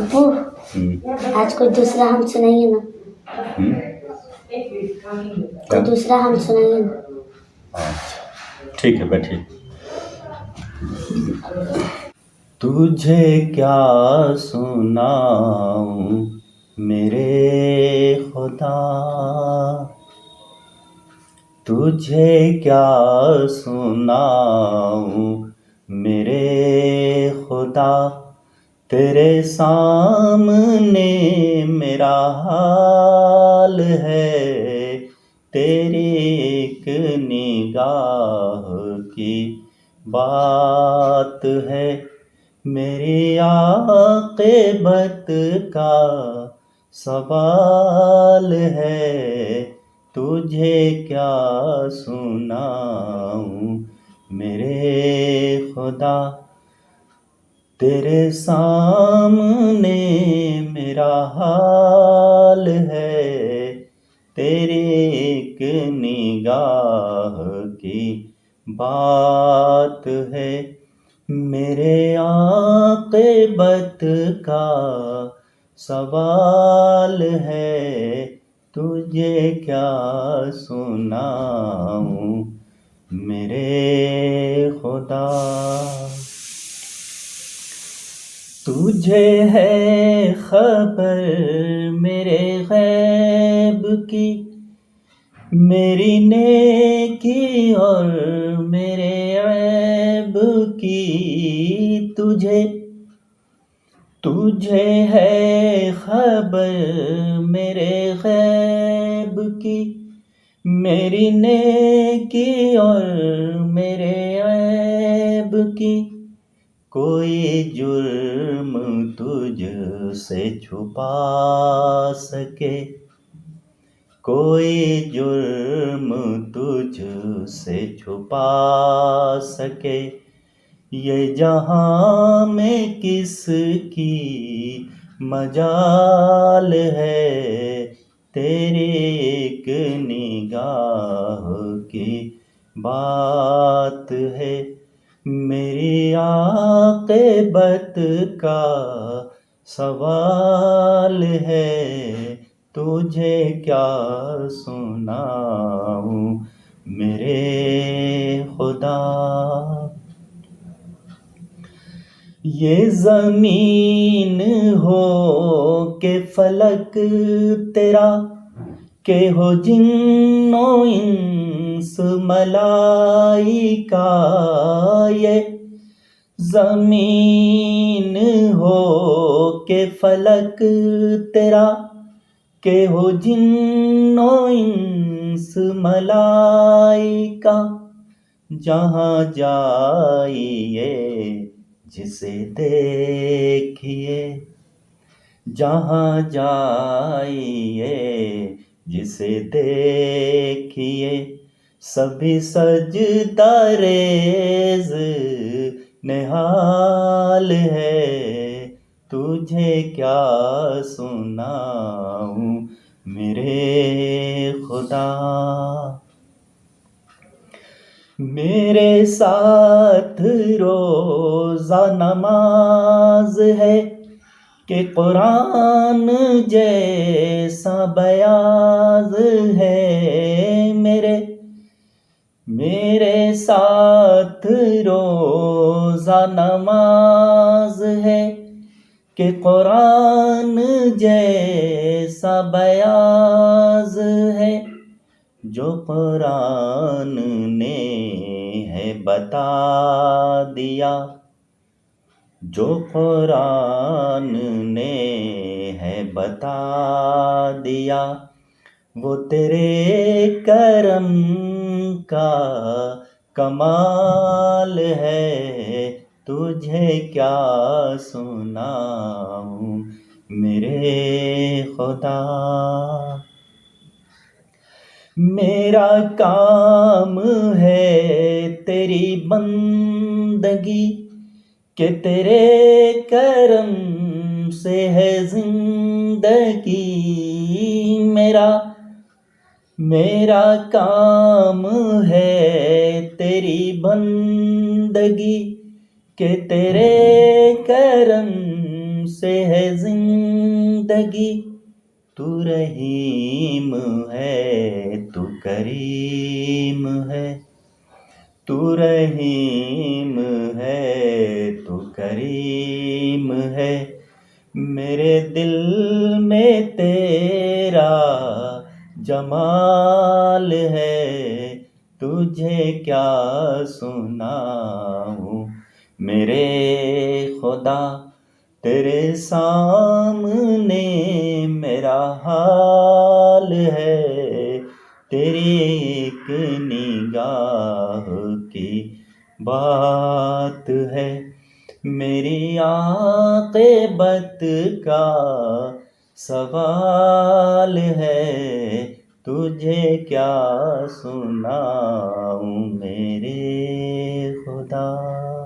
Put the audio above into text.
ابو آج کوئی دوسرا ہم سنائیے نا، کوئی دوسرا ہم سنائیے نا۔ اچھا ٹھیک ہے بیٹھیے۔ تجھے کیا سناؤں میرے خدا، تجھے کیا سناؤں میرے خدا، تیرے سامنے میرا حال ہے، تیری ایک نگاہ کی بات ہے، میری عاقبت کا سوال ہے، تجھے کیا سناؤں میرے خدا، تیرے سامنے میرا حال ہے، تیری ایک نگاہ کی بات ہے، میرے عاقبت کا سوال ہے، تجھے کیا سناؤں میرے خدا۔ تجھے ہے خبر میرے غیب کی، میری نیکی اور میرے عیب کی، تجھے ہے خبر میرے غیب کی، میری نیکی اور میرے عیب کی، کوئی جرم تجھ سے چھپا سکے، کوئی جرم تجھ سے چھپا سکے، یہ جہاں میں کس کی مجال ہے، تیری ایک نگاہ کی بات ہے، میری عاقبت کا سوال ہے، تجھے کیا سناؤں میرے خدا۔ یہ زمین ہو کہ فلک تیرا، کہ ہو جن و انس ملائکہ، یہ زمین ہو کہ فلک تیرا، کہ ہو جن و انس ملائکہ، جہاں جائیے جسے دیکھیے، جہاں جائیے جسے دیکھیے، سبھی سجدہ ریز نہال ہے، تجھے کیا سناؤں میرے خدا۔ میرے ساتھ روزہ نماز ہے، کہ قرآن جیسا بیاض ہے، میرے ساتھ روزہ نماز ہے، کہ قرآن جیسا بیاض ہے، جو قرآن نے ہے بتا دیا، جو قرآن نے ہے بتا دیا، وہ تیرے کرم کا کمال ہے، تجھے کیا سناؤں میرے خدا۔ میرا کام ہے تیری بندگی، کہ تیرے کرم سے ہے زندگی، میرا کام ہے تیری بندگی، کہ تیرے کرم سے ہے زندگی، تو رحیم ہے تو کریم ہے، تو رحیم ہے تو کریم ہے، میرے دل میں تیرا جمال ہے، تجھے کیا سناؤں میرے خدا، تیرے سامنے میرا حال ہے، تیری ایک نگاہ کی بات ہے، میری عاقبت کا سوال ہے، تجھے کیا سناؤں میرے خدا۔